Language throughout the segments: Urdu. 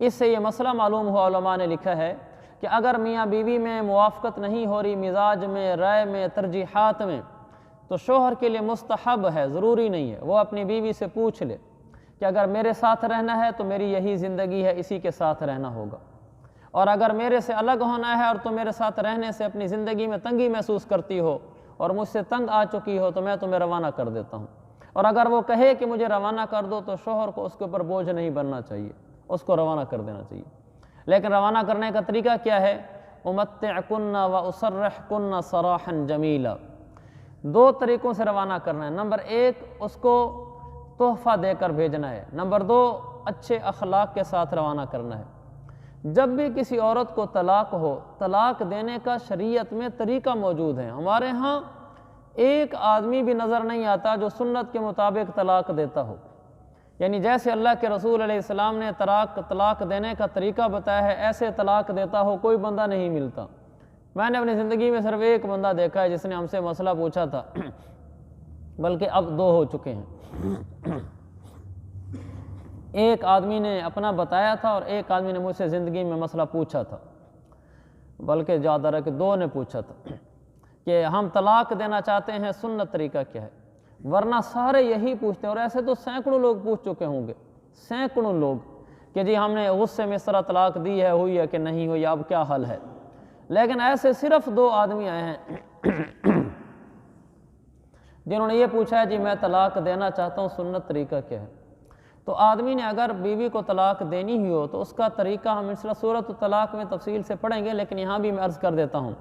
اس سے یہ مسئلہ معلوم ہوا، علماء نے لکھا ہے کہ اگر میاں بیوی میں موافقت نہیں ہو رہی، مزاج میں، رائے میں، ترجیحات میں، تو شوہر کے لیے مستحب ہے، ضروری نہیں ہے، وہ اپنی بیوی سے پوچھ لے کہ اگر میرے ساتھ رہنا ہے تو میری یہی زندگی ہے، اسی کے ساتھ رہنا ہوگا، اور اگر میرے سے الگ ہونا ہے اور تو میرے ساتھ رہنے سے اپنی زندگی میں تنگی محسوس کرتی ہو اور مجھ سے تنگ آ چکی ہو تو میں تمہیں روانہ کر دیتا ہوں۔ اور اگر وہ کہے کہ مجھے روانہ کر دو تو شوہر کو اس کے اوپر بوجھ نہیں بننا چاہیے، اس کو روانہ کر دینا چاہیے۔ لیکن روانہ کرنے کا طریقہ کیا ہے؟ امتعکن و اسرحکن سراحا جمیلا، دو طریقوں سے روانہ کرنا ہے۔ نمبر ایک، اس کو تحفہ دے کر بھیجنا ہے۔ نمبر دو، اچھے اخلاق کے ساتھ روانہ کرنا ہے۔ جب بھی کسی عورت کو طلاق ہو، طلاق دینے کا شریعت میں طریقہ موجود ہے۔ ہمارے ہاں ایک آدمی بھی نظر نہیں آتا جو سنت کے مطابق طلاق دیتا ہو، یعنی جیسے اللہ کے رسول علیہ السلام نے طلاق دینے کا طریقہ بتایا ہے، ایسے طلاق دیتا ہو کوئی بندہ نہیں ملتا۔ میں نے اپنی زندگی میں صرف ایک بندہ دیکھا ہے جس نے ہم سے مسئلہ پوچھا تھا، بلکہ اب دو ہو چکے ہیں۔ ایک آدمی نے اپنا بتایا تھا اور ایک آدمی نے مجھ سے زندگی میں مسئلہ پوچھا تھا، بلکہ زیادہ رہا کہ دو نے پوچھا تھا کہ ہم طلاق دینا چاہتے ہیں، سنت طریقہ کیا ہے؟ ورنہ سارے یہی پوچھتے ہیں، اور ایسے تو سینکڑوں لوگ پوچھ چکے ہوں گے، سینکڑوں لوگ، کہ جی ہم نے غصے میں اس طرح طلاق دی ہے، ہوئی ہے کہ نہیں ہوئی، اب کیا حل ہے؟ لیکن ایسے صرف دو آدمی آئے ہیں جنہوں نے یہ پوچھا ہے جی میں طلاق دینا چاہتا ہوں، سنت طریقہ کیا ہے؟ تو آدمی نے اگر بیوی کو طلاق دینی ہی ہو تو اس کا طریقہ ہم انشاءاللہ سورۃ الطلاق میں تفصیل سے پڑھیں گے، لیکن یہاں بھی میں عرض کر دیتا ہوں۔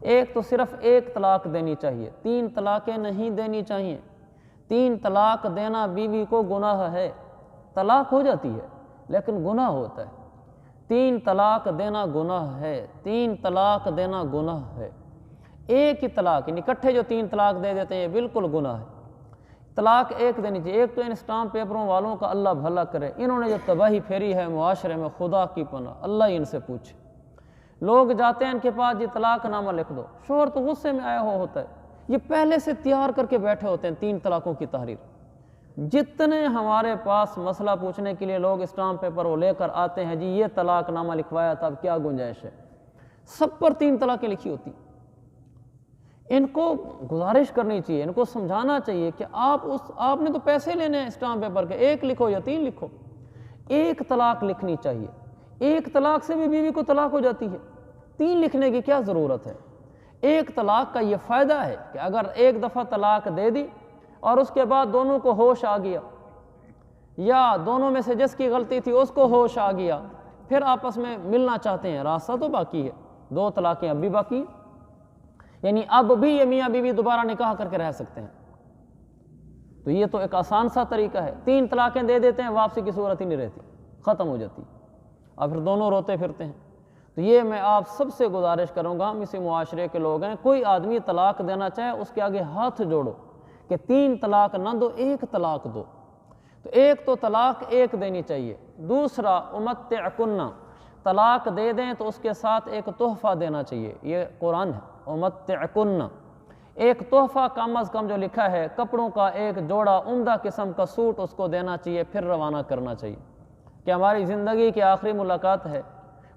ایک تو صرف ایک طلاق دینی چاہیے، تین طلاقیں نہیں دینی چاہیے۔ تین طلاق دینا بیوی کو گناہ ہے، طلاق ہو جاتی ہے لیکن گناہ ہوتا ہے۔ تین طلاق دینا گناہ ہے، تین طلاق دینا گناہ ہے۔ ایک ہی طلاق، یعنی اکٹھے جو تین طلاق دے دیتے ہیں یہ بالکل گناہ ہے۔ طلاق ایک دینی چاہیے۔ ایک تو ان اسٹامپ پیپروں والوں کا اللہ بھلا کرے، انہوں نے جو تباہی پھیری ہے معاشرے میں، خدا کی پناہ، اللہ ہی ان سے پوچھے۔ لوگ جاتے ہیں ان کے پاس، جی طلاق نامہ لکھ دو، شوہر تو غصے میں آیا ہوتا ہے، یہ پہلے سے تیار کر کے بیٹھے ہوتے ہیں تین طلاقوں کی تحریر۔ جتنے ہمارے پاس مسئلہ پوچھنے کے لیے لوگ اسٹامپ پیپر وہ لے کر آتے ہیں، جی یہ طلاق نامہ لکھوایا تھا، اب کیا گنجائش ہے، سب پر تین طلاقیں لکھی ہوتی۔ ان کو گزارش کرنی چاہیے، ان کو سمجھانا چاہیے کہ آپ نے تو پیسے لینے ہیں اسٹامپ پیپر کے، ایک لکھو یا تین لکھو۔ ایک طلاق لکھنی چاہیے، ایک طلاق سے بھی بیوی کو طلاق ہو جاتی ہے، تین لکھنے کی کیا ضرورت ہے؟ ایک طلاق کا یہ فائدہ ہے کہ اگر ایک دفعہ طلاق دے دی اور اس کے بعد دونوں کو ہوش آ گیا، یا دونوں میں سے جس کی غلطی تھی اس کو ہوش آ گیا، پھر آپس میں ملنا چاہتے ہیں، راستہ تو باقی ہے، دو طلاقیں اب بھی باقی ہیں، یعنی اب بھی یہ میاں بیوی دوبارہ نکاح کر کے رہ سکتے ہیں۔ تو یہ تو ایک آسان سا طریقہ ہے۔ تین طلاقیں دے دیتے ہیں، واپسی کی صورت ہی نہیں رہتی، ختم ہو جاتی، اور پھر دونوں روتے پھرتے ہیں۔ تو یہ میں آپ سب سے گزارش کروں گا، ہم اسی معاشرے کے لوگ ہیں، کوئی آدمی طلاق دینا چاہے اس کے آگے ہاتھ جوڑو کہ تین طلاق نہ دو، ایک طلاق دو۔ تو ایک تو طلاق ایک دینی چاہیے۔ دوسرا، امتعکن، طلاق دے دیں تو اس کے ساتھ ایک تحفہ دینا چاہیے، یہ قرآن ہے، امتعکن، ایک تحفہ کم از کم جو لکھا ہے، کپڑوں کا ایک جوڑا عمدہ قسم کا سوٹ اس کو دینا چاہیے، پھر روانہ کرنا چاہیے کہ ہماری زندگی کی آخری ملاقات ہے،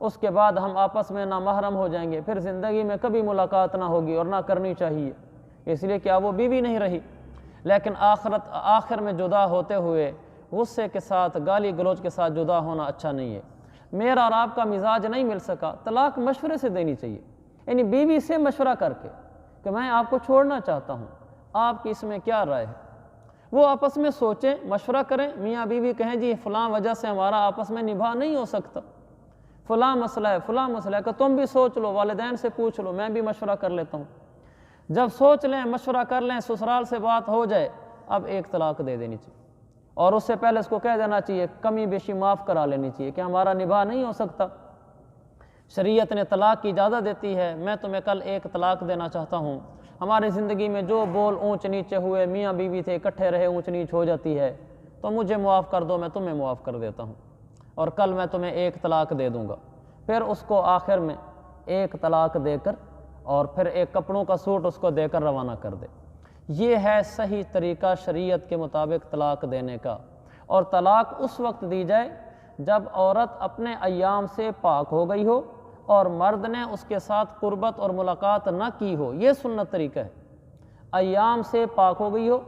اس کے بعد ہم آپس میں نہ محرم ہو جائیں گے، پھر زندگی میں کبھی ملاقات نہ ہوگی اور نہ کرنی چاہیے، اس لیے کہ وہ بیوی نہیں رہی، لیکن آخر میں جدا ہوتے ہوئے غصے کے ساتھ، گالی گلوچ کے ساتھ جدا ہونا اچھا نہیں ہے۔ میرا اور آپ کا مزاج نہیں مل سکا، طلاق مشورے سے دینی چاہیے، یعنی بیوی سے مشورہ کر کے کہ میں آپ کو چھوڑنا چاہتا ہوں، آپ کی اس میں کیا رائے ہے؟ وہ آپس میں سوچیں، مشورہ کریں، میاں بیوی کہیں جی فلاں وجہ سے ہمارا آپس میں نبھا نہیں ہو سکتا، فلاں مسئلہ ہے، فلاں مسئلہ ہے، کہ تم بھی سوچ لو، والدین سے پوچھ لو، میں بھی مشورہ کر لیتا ہوں۔ جب سوچ لیں، مشورہ کر لیں، سسرال سے بات ہو جائے، اب ایک طلاق دے دینی چاہیے، اور اس سے پہلے اس کو کہہ دینا چاہیے، کمی بیشی معاف کرا لینی چاہیے کہ ہمارا نبھا نہیں ہو سکتا، شریعت نے طلاق کی اجازت دیتی ہے، میں تمہیں کل ایک طلاق دینا چاہتا ہوں، ہماری زندگی میں جو بول اونچ نیچے ہوئے، میاں بیوی تھے اکٹھے رہے، اونچ نیچ ہو جاتی ہے، تو مجھے معاف کر دو، میں تمہیں معاف کر دیتا ہوں، اور کل میں تمہیں ایک طلاق دے دوں گا۔ پھر اس کو آخر میں ایک طلاق دے کر اور پھر ایک کپڑوں کا سوٹ اس کو دے کر روانہ کر دے۔ یہ ہے صحیح طریقہ شریعت کے مطابق طلاق دینے کا، اور طلاق اس وقت دی جائے جب عورت اپنے ایام سے پاک ہو گئی ہو اور مرد نے اس کے ساتھ قربت اور ملاقات نہ کی ہو، یہ سنت طریقہ ہے۔ ایام سے پاک ہو گئی ہو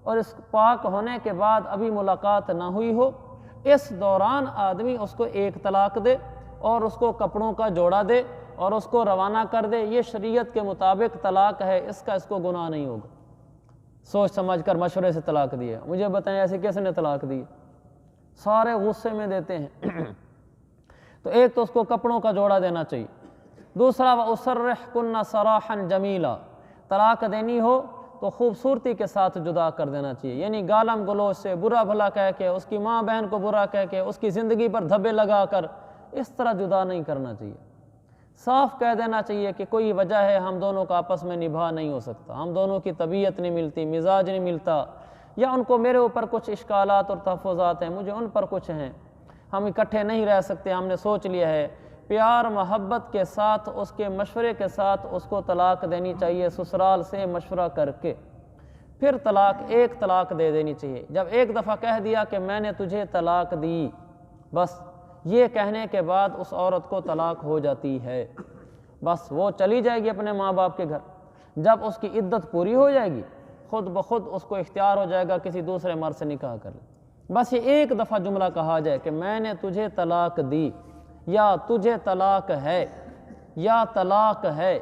اور اس پاک ہونے کے بعد ابھی ملاقات نہ ہوئی ہو، اس دوران آدمی اس کو ایک طلاق دے اور اس کو کپڑوں کا جوڑا دے اور اس کو روانہ کر دے، یہ شریعت کے مطابق طلاق ہے، اس کو گناہ نہیں ہوگا۔ سوچ سمجھ کر مشورے سے طلاق دی ہے، مجھے بتائیں ایسے کس نے طلاق دی؟ سارے غصے میں دیتے ہیں۔ تو ایک تو اس کو کپڑوں کا جوڑا دینا چاہیے، دوسرا وَأُسَرِّحْكُنَّ سَرَاحًا جَمِيلًا، طلاق دینی ہو تو خوبصورتی کے ساتھ جدا کر دینا چاہیے، یعنی گالم گلوچ سے، برا بھلا کہہ کے، اس کی ماں بہن کو برا کہہ کے، اس کی زندگی پر دھبے لگا کر اس طرح جدا نہیں کرنا چاہیے۔ صاف کہہ دینا چاہیے کہ کوئی وجہ ہے ہم دونوں کا آپس میں نبھا نہیں ہو سکتا، ہم دونوں کی طبیعت نہیں ملتی، مزاج نہیں ملتا، یا ان کو میرے اوپر کچھ اشکالات اور تحفظات ہیں، مجھے ان پر کچھ ہیں، ہم اکٹھے نہیں رہ سکتے، ہم نے سوچ لیا ہے۔ پیار محبت کے ساتھ، اس کے مشورے کے ساتھ اس کو طلاق دینی چاہیے، سسرال سے مشورہ کر کے، پھر ایک طلاق دے دینی چاہیے۔ جب ایک دفعہ کہہ دیا کہ میں نے تجھے طلاق دی، بس یہ کہنے کے بعد اس عورت کو طلاق ہو جاتی ہے، بس وہ چلی جائے گی اپنے ماں باپ کے گھر۔ جب اس کی عدت پوری ہو جائے گی، خود بخود اس کو اختیار ہو جائے گا کسی دوسرے مرد سے نکاح کر لے۔ بس یہ ایک دفعہ جملہ کہا جائے کہ میں نے تجھے طلاق دی، یا تجھے طلاق ہے، یا طلاق ہے،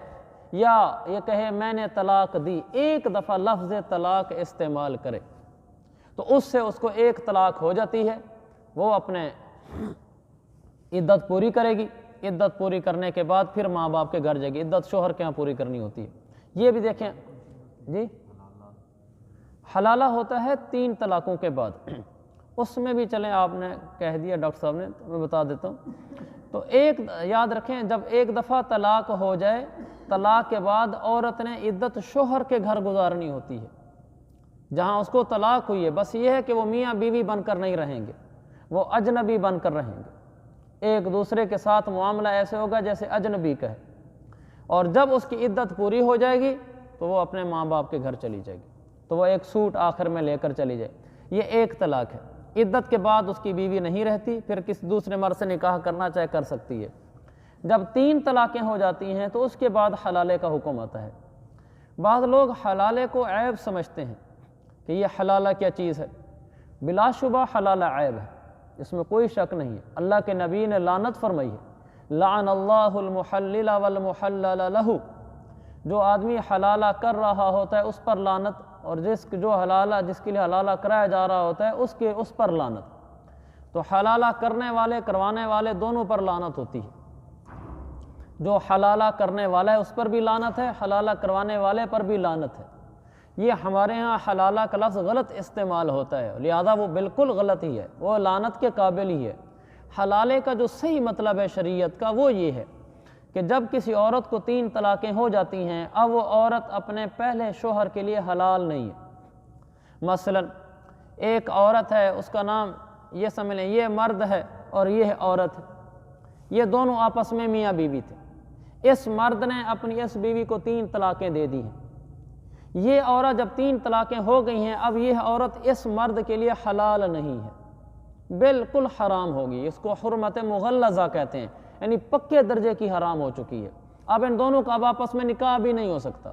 یا یہ کہے میں نے طلاق دی، ایک دفعہ لفظ طلاق استعمال کرے تو اس سے اس کو ایک طلاق ہو جاتی ہے، وہ اپنے عدت پوری کرے گی، عدت پوری کرنے کے بعد پھر ماں باپ کے گھر جائے گی۔ عدت شوہر کے یہاں پوری کرنی ہوتی ہے۔ یہ بھی دیکھیں جی، حلالہ ہوتا ہے 3 طلاقوں کے بعد، اس میں بھی چلیں آپ نے کہہ دیا ڈاکٹر صاحب نے، تو میں بتا دیتا ہوں۔ تو ایک یاد رکھیں، جب ایک دفعہ طلاق ہو جائے، طلاق کے بعد عورت نے عدت شوہر کے گھر گزارنی ہوتی ہے، جہاں اس کو طلاق ہوئی ہے۔ بس یہ ہے کہ وہ میاں بیوی بن کر نہیں رہیں گے، وہ اجنبی بن کر رہیں گے، ایک دوسرے کے ساتھ معاملہ ایسے ہوگا جیسے اجنبی کا ہے، اور جب اس کی عدت پوری ہو جائے گی تو وہ اپنے ماں باپ کے گھر چلی جائے گی، تو وہ ایک سوٹ آخر میں لے کر چلی جائے۔ یہ ایک طلاق ہے۔ عدت کے بعد اس کی بیوی نہیں رہتی، پھر کسی دوسرے مرد سے نکاح کرنا چاہے کر سکتی ہے۔ جب 3 طلاقیں ہو جاتی ہیں تو اس کے بعد حلالے کا حکم آتا ہے۔ بعض لوگ حلالے کو عیب سمجھتے ہیں کہ یہ حلالہ کیا چیز ہے، بلا شبہ حلالہ عیب ہے، اس میں کوئی شک نہیں ہے۔ اللہ کے نبی نے لعنت فرمائی ہے، لعن اللہ المحلل والمحلل لہ، جو آدمی حلالہ کر رہا ہوتا ہے اس پر لعنت، اور جس کے لیے حلالہ کرایا جا رہا ہوتا ہے اس پر لعنت۔ تو حلالہ کرنے والے کروانے والے دونوں پر لعنت ہوتی ہے۔ جو حلالہ کرنے والا ہے اس پر بھی لعنت ہے، حلالہ کروانے والے پر بھی لعنت ہے۔ یہ ہمارے ہاں حلالہ کا لفظ غلط استعمال ہوتا ہے، لہذا وہ بالکل غلط ہی ہے، وہ لعنت کے قابل ہی ہے۔ حلالے کا جو صحیح مطلب ہے شریعت کا وہ یہ ہے کہ جب کسی عورت کو 3 طلاقیں ہو جاتی ہیں، اب وہ عورت اپنے پہلے شوہر کے لیے حلال نہیں ہے۔ مثلا ایک عورت ہے، اس کا نام یہ سمجھ لیں یہ مرد ہے اور یہ عورت ہے، یہ دونوں آپس میں میاں بیوی تھے۔ اس مرد نے اپنی اس بیوی کو 3 طلاقیں دے دی ہیں۔ یہ عورت جب 3 طلاقیں ہو گئی ہیں، اب یہ عورت اس مرد کے لیے حلال نہیں ہے، بالکل حرام ہوگی، اس کو حرمت مغلظہ کہتے ہیں، یعنی پکے درجے کی حرام ہو چکی ہے۔ اب ان دونوں کا اب آپس میں نکاح بھی نہیں ہو سکتا۔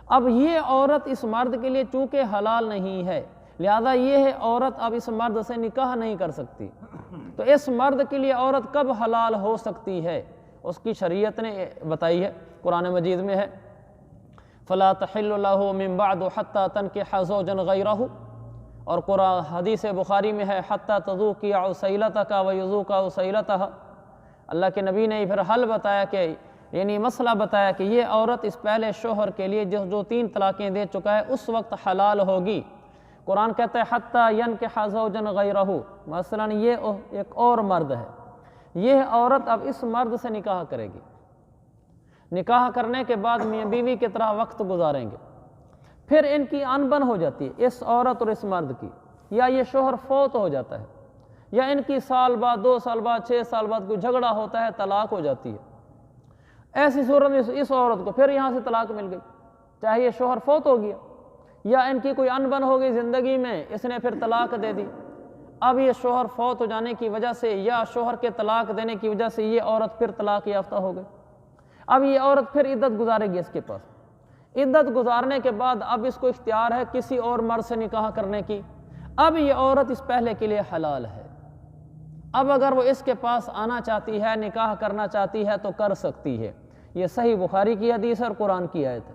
اب یہ عورت اس مرد کے لیے چونکہ حلال نہیں ہے، لہذا یہ عورت اب اس مرد سے نکاح نہیں کر سکتی۔ تو اس مرد کے لیے عورت کب حلال ہو سکتی ہے، اس کی شریعت نے بتائی ہے، قرآن مجید میں ہے فَلَا تَحِلُّ لَهُ مِن بَعْدُ حَتَّى تَنكِحَ زَوْجًا غَيْرَهُ، اور قرآن حدیث بخاری میں ہے حَتَّى تَذُوقِيَ عُسَيْلَتَكَ وَيُذُوقَ عُسَيْلَتَهَا۔ اللہ کے نبی نے پھر حل بتایا کہ یعنی مسئلہ بتایا کہ یہ عورت اس پہلے شوہر کے لیے جو 3 طلاقیں دے چکا ہے اس وقت حلال ہوگی۔ قرآن کہتا ہے حَتَّى يَنكِحَ زَوْجًا غَيْرَهُ، مثلا یہ ایک اور مرد ہے، یہ عورت اب اس مرد سے نکاح کرے گی، نکاح کرنے کے بعد میاں بیوی کی طرح وقت گزاریں گے، پھر ان کی انبن ہو جاتی ہے اس عورت اور اس مرد کی، یا یہ شوہر فوت ہو جاتا ہے، یا ان کی سال بعد 2 سال بعد 6 سال بعد کوئی جھگڑا ہوتا ہے، طلاق ہو جاتی ہے۔ ایسی صورت میں اس عورت کو پھر یہاں سے طلاق مل گئی، چاہے یہ شوہر فوت ہو گیا یا ان کی کوئی انبن ہو گئی زندگی میں، اس نے پھر طلاق دے دی۔ اب یہ شوہر فوت ہو جانے کی وجہ سے یا شوہر کے طلاق دینے کی وجہ سے یہ عورت پھر طلاق یافتہ ہو گئی۔ اب یہ عورت پھر عدت گزارے گی اس کے پاس۔ عدت گزارنے کے بعد اب اس کو اختیار ہے کسی اور مرد سے نکاح کرنے کی۔ اب یہ عورت اس پہلے کے لیے حلال ہے۔ اب اگر وہ اس کے پاس آنا چاہتی ہے، نکاح کرنا چاہتی ہے تو کر سکتی ہے۔ یہ صحیح بخاری کی حدیث اور قرآن کی آیت ہے۔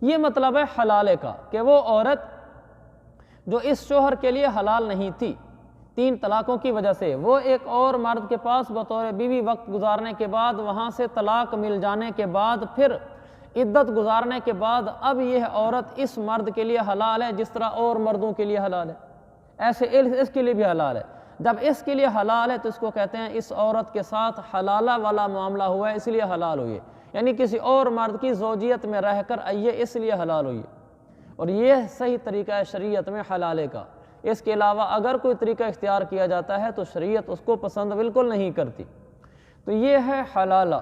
یہ مطلب ہے حلالے کا کہ وہ عورت جو اس شوہر کے لیے حلال نہیں تھی 3 طلاقوں کی وجہ سے، وہ ایک اور مرد کے پاس بطور بیوی وقت گزارنے کے بعد وہاں سے طلاق مل جانے کے بعد پھر عدت گزارنے کے بعد اب یہ عورت اس مرد کے لیے حلال ہے جس طرح اور مردوں کے لیے حلال ہے، ایسے اس کے لیے بھی حلال ہے۔ جب اس کے لیے حلال ہے تو اس کو کہتے ہیں اس عورت کے ساتھ حلالہ والا معاملہ ہوا ہے اس لیے حلال ہوئی ہے، یعنی کسی اور مرد کی زوجیت میں رہ کر آئیے اس لیے حلال ہوئی ہے۔ اور یہ صحیح طریقہ ہے شریعت میں حلالے کا۔ اس کے علاوہ اگر کوئی طریقہ اختیار کیا جاتا ہے تو شریعت اس کو پسند بالکل نہیں کرتی۔ تو یہ ہے حلالہ۔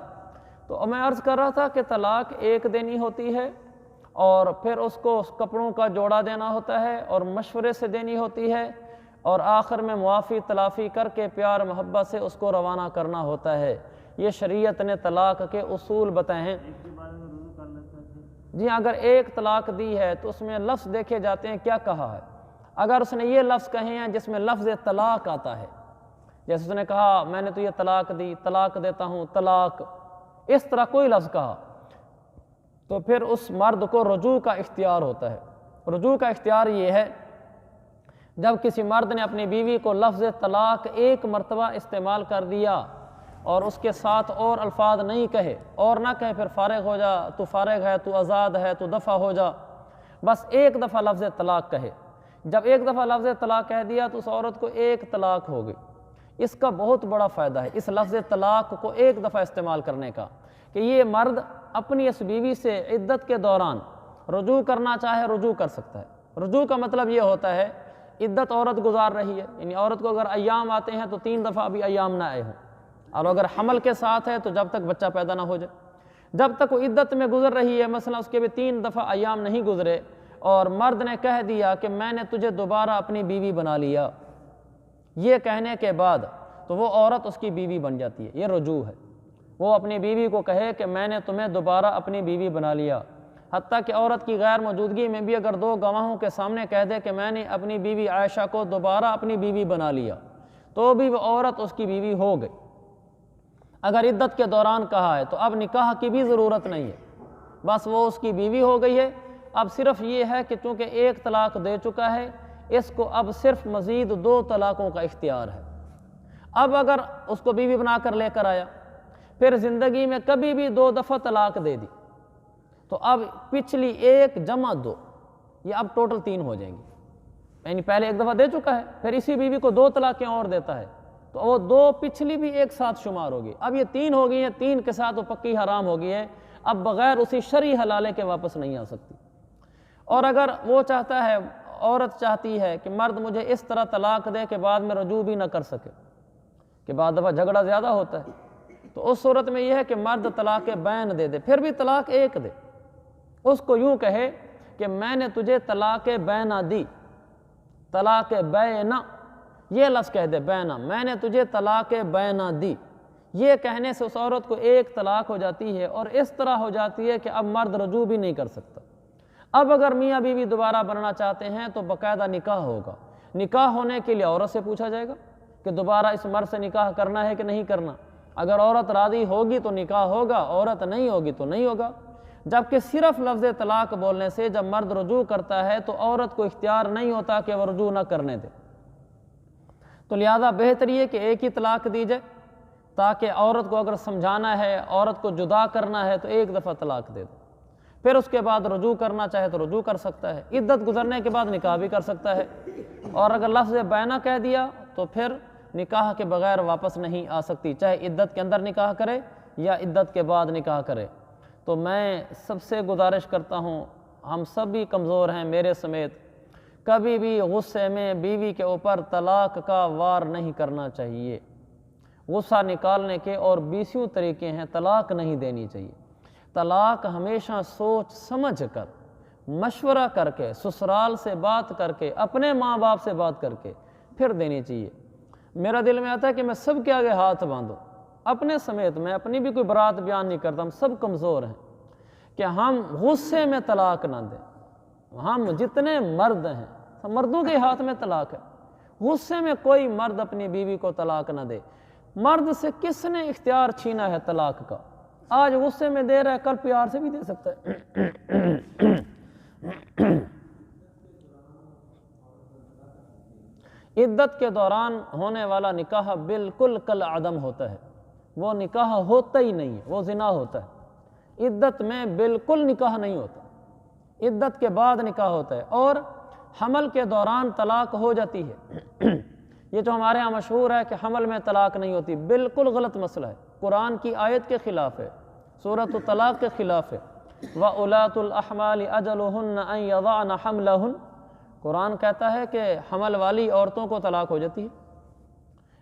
تو میں عرض کر رہا تھا کہ طلاق ایک دینی ہوتی ہے اور پھر اس کو کپڑوں کا جوڑا دینا ہوتا ہے اور مشورے سے دینی ہوتی ہے اور آخر میں معافی تلافی کر کے پیار محبت سے اس کو روانہ کرنا ہوتا ہے۔ یہ شریعت نے طلاق کے اصول بتائے ہیں۔ جی اگر ایک طلاق دی ہے تو اس میں لفظ دیکھے جاتے ہیں کیا کہا ہے۔ اگر اس نے یہ لفظ کہے ہیں جس میں لفظ طلاق آتا ہے، جیسے اس نے کہا میں نے تو یہ طلاق دی، طلاق دیتا ہوں، طلاق، اس طرح کوئی لفظ کہا تو پھر اس مرد کو رجوع کا اختیار ہوتا ہے۔ رجوع کا اختیار یہ ہے جب کسی مرد نے اپنی بیوی کو لفظ طلاق ایک مرتبہ استعمال کر دیا اور اس کے ساتھ اور الفاظ نہیں کہے اور نہ کہے پھر فارغ ہو جا، تو فارغ ہے، تو آزاد ہے، تو دفع ہو جا، بس ایک دفعہ لفظ طلاق کہے۔ جب ایک دفعہ لفظ طلاق کہہ دیا تو اس عورت کو ایک طلاق ہو گئی۔ اس کا بہت بڑا فائدہ ہے اس لفظ طلاق کو ایک دفعہ استعمال کرنے کا کہ یہ مرد اپنی اس بیوی سے عدت کے دوران رجوع کرنا چاہے رجوع کر سکتا ہے۔ رجوع کا مطلب یہ ہوتا ہے عدت عورت گزار رہی ہے، یعنی عورت کو اگر ایام آتے ہیں تو 3 دفعہ ابھی ایام نہ آئے ہوں، اور اگر حمل کے ساتھ ہے تو جب تک بچہ پیدا نہ ہو جائے، جب تک وہ عدت میں گزر رہی ہے، مثلا اس کے بھی 3 دفعہ ایام نہیں گزرے اور مرد نے کہہ دیا کہ میں نے تجھے دوبارہ اپنی بیوی بنا لیا، یہ کہنے کے بعد تو وہ عورت اس کی بیوی بن جاتی ہے۔ یہ رجوع ہے، وہ اپنی بیوی کو کہے کہ میں نے تمہیں دوبارہ اپنی بیوی بنا لیا، حتیٰ کہ عورت کی غیر موجودگی میں بھی اگر 2 گواہوں کے سامنے کہہ دے کہ میں نے اپنی بیوی عائشہ کو دوبارہ اپنی بیوی بنا لیا تو بھی وہ عورت اس کی بیوی ہو گئی۔ اگر عدت کے دوران کہا ہے تو اب نکاح کی بھی ضرورت نہیں ہے، بس وہ اس کی بیوی ہو گئی ہے۔ اب صرف یہ ہے کہ چونکہ ایک طلاق دے چکا ہے اس کو اب صرف مزید 2 طلاقوں کا اختیار ہے۔ اب اگر اس کو بیوی بنا کر لے کر آیا پھر زندگی میں کبھی بھی 2 دفعہ طلاق دے دی تو اب پچھلی 1 جمع 2 یہ اب ٹوٹل 3 ہو جائیں گی، یعنی پہلے 1 دفعہ دے چکا ہے پھر اسی بیوی کو 2 طلاقیں اور دیتا ہے تو وہ 2 پچھلی بھی ایک ساتھ شمار ہوگی، اب یہ 3 ہو گئی ہیں، 3 کے ساتھ وہ پکی حرام ہو گئی ہے، اب بغیر اسی شرعی حلالے کے واپس نہیں آ سکتی۔ اور اگر وہ چاہتا ہے، عورت چاہتی ہے کہ مرد مجھے اس طرح طلاق دے کہ بعد میں رجوع بھی نہ کر سکے، کہ بعد دفعہ جھگڑا زیادہ ہوتا ہے، تو اس صورت میں یہ ہے کہ مرد طلاق بین دے دے، پھر بھی طلاق ایک دے، اس کو یوں کہے کہ میں نے تجھے طلاق بینہ دی، طلاق بینہ یہ لفظ کہہ دے، بینہ، میں نے تجھے طلاق بینہ دی، یہ کہنے سے اس عورت کو 1 طلاق ہو جاتی ہے اور اس طرح ہو جاتی ہے کہ اب مرد رجوع بھی نہیں کر سکتا۔ اب اگر میاں بیوی دوبارہ بننا چاہتے ہیں تو باقاعدہ نکاح ہوگا، نکاح ہونے کے لیے عورت سے پوچھا جائے گا کہ دوبارہ اس مرد سے نکاح کرنا ہے کہ نہیں کرنا، اگر عورت راضی ہوگی تو نکاح ہوگا، عورت نہیں ہوگی تو نہیں ہوگا۔ جبکہ صرف لفظ طلاق بولنے سے جب مرد رجوع کرتا ہے تو عورت کو اختیار نہیں ہوتا کہ وہ رجوع نہ کرنے دے، تو لہذا بہتر یہ کہ ایک ہی طلاق دی جائے تاکہ عورت کو اگر سمجھانا ہے، عورت کو جدا کرنا ہے تو 1 دفعہ طلاق دے دو، پھر اس کے بعد رجوع کرنا چاہے تو رجوع کر سکتا ہے، عدت گزرنے کے بعد نکاح بھی کر سکتا ہے، اور اگر لفظ بینہ کہہ دیا تو پھر نکاح کے بغیر واپس نہیں آ سکتی، چاہے عدت کے اندر نکاح کرے یا عدت کے بعد نکاح کرے۔ تو میں سب سے گزارش کرتا ہوں، ہم سب بھی کمزور ہیں میرے سمیت، کبھی بھی غصے میں بیوی کے اوپر طلاق کا وار نہیں کرنا چاہیے۔ غصہ نکالنے کے اور 20 طریقے ہیں، طلاق نہیں دینی چاہیے۔ طلاق ہمیشہ سوچ سمجھ کر، مشورہ کر کے، سسرال سے بات کر کے، اپنے ماں باپ سے بات کر کے، پھر دینی چاہیے۔ میرا دل میں آتا ہے کہ میں سب کے آگے ہاتھ باندھوں، اپنے سمیت، میں اپنی بھی کوئی برات بیان نہیں کرتا، ہم سب کمزور ہیں، کہ ہم غصے میں طلاق نہ دیں۔ ہم جتنے مرد ہیں، مردوں کے ہاتھ میں طلاق ہے، غصے میں کوئی مرد اپنی بیوی کو طلاق نہ دے۔ مرد سے کس نے اختیار چھینا ہے طلاق کا؟ آج غصے میں دے رہا ہے، کل پیار سے بھی دے سکتا ہے۔ عدت کے دوران ہونے والا نکاح بالکل کل عدم ہوتا ہے، وہ نکاح ہوتا ہی نہیں ہے، وہ زنا ہوتا ہے۔ عدت میں بالکل نکاح نہیں ہوتا، عدت کے بعد نکاح ہوتا ہے، اور حمل کے دوران طلاق ہو جاتی ہے۔ یہ جو ہمارے ہاں مشہور ہے کہ حمل میں طلاق نہیں ہوتی، بالکل غلط مسئلہ ہے، قرآن کی آیت کے خلاف ہے، سورۃ الطلاق کے خلاف ہے۔ وَأُولَاتُ الْأَحْمَالِ أَجَلُهُنَّ أَن يَضَعْنَ حَمْلَهُنَّ، قرآن کہتا ہے کہ حمل والی عورتوں کو طلاق ہو جاتی ہے،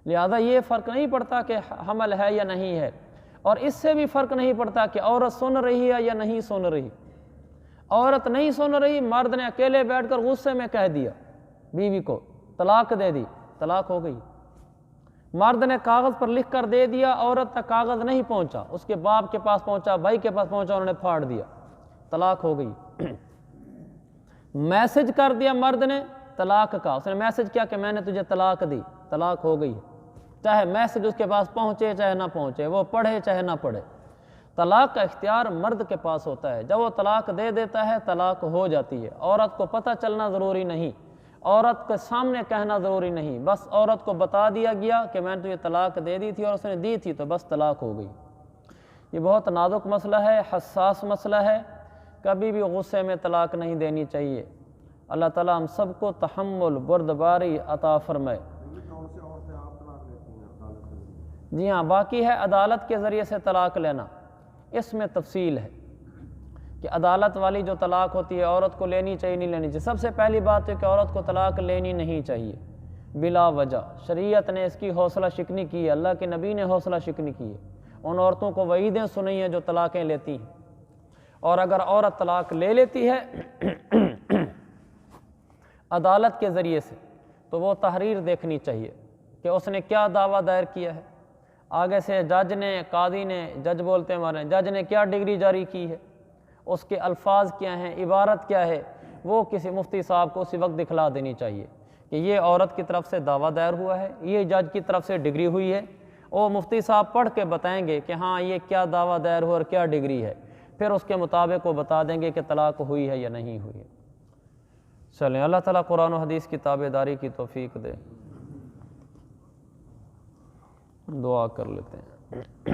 لہذا یہ فرق نہیں پڑتا کہ حمل ہے یا نہیں ہے، اور اس سے بھی فرق نہیں پڑتا کہ عورت سن رہی ہے یا نہیں سن رہی۔ عورت نہیں سن رہی، مرد نے اکیلے بیٹھ کر غصے میں کہہ دیا بیوی کو، طلاق دے دی، طلاق ہو گئی۔ مرد نے کاغذ پر لکھ کر دے دیا، عورت تک کاغذ نہیں پہنچا، اس کے باپ کے پاس پہنچا، بھائی کے پاس پہنچا، انہوں نے پھاڑ دیا، طلاق ہو گئی۔ میسج کر دیا مرد نے طلاق کا، اس نے میسج کیا کہ میں نے تجھے طلاق دی، طلاق ہو گئی، چاہے میسج اس کے پاس پہنچے چاہے نہ پہنچے، وہ پڑھے چاہے نہ پڑھے۔ طلاق کا اختیار مرد کے پاس ہوتا ہے، جب وہ طلاق دے دیتا ہے طلاق ہو جاتی ہے۔ عورت کو پتہ چلنا ضروری نہیں، عورت کے سامنے کہنا ضروری نہیں، بس عورت کو بتا دیا گیا کہ میں نے تجھے طلاق دے دی تھی اور اس نے دی تھی تو بس طلاق ہو گئی۔ یہ بہت نازک مسئلہ ہے، حساس مسئلہ ہے، کبھی بھی غصے میں طلاق نہیں دینی چاہیے۔ اللہ تعالیٰ ہم سب کو تحمل، بردباری عطا فرمائے۔ جی ہاں، باقی ہے عدالت کے ذریعے سے طلاق لینا، اس میں تفصیل ہے کہ عدالت والی جو طلاق ہوتی ہے عورت کو لینی چاہیے نہیں لینی چاہیے۔ سب سے پہلی بات ہے کہ عورت کو طلاق لینی نہیں چاہیے بلا وجہ، شریعت نے اس کی حوصلہ شکنی کی ہے، اللہ کے نبی نے حوصلہ شکنی کی ہے، ان عورتوں کو وعیدیں سنی ہیں جو طلاقیں لیتی ہیں۔ اور اگر عورت طلاق لے لیتی ہے عدالت کے ذریعے سے تو وہ تحریر دیکھنی چاہیے کہ اس نے کیا دعویٰ دائر کیا ہے، آگے سے جج نے، قاضی نے، جج بولتے ہیں ہمارے، جج نے کیا ڈگری جاری کی ہے، اس کے الفاظ کیا ہیں، عبارت کیا ہے، وہ کسی مفتی صاحب کو اسی وقت دکھلا دینی چاہیے کہ یہ عورت کی طرف سے دعویٰ دائر ہوا ہے، یہ جج کی طرف سے ڈگری ہوئی ہے، وہ مفتی صاحب پڑھ کے بتائیں گے کہ ہاں یہ کیا دعویٰ دائر ہوا اور کیا ڈگری ہے، پھر اس کے مطابق وہ بتا دیں گے کہ طلاق ہوئی ہے یا نہیں ہوئی ہے۔ چلیں، اللہ تعالیٰ قرآن و حدیث کی تابع داری کی توفیق دے۔ دعا کر لیتے ہیں۔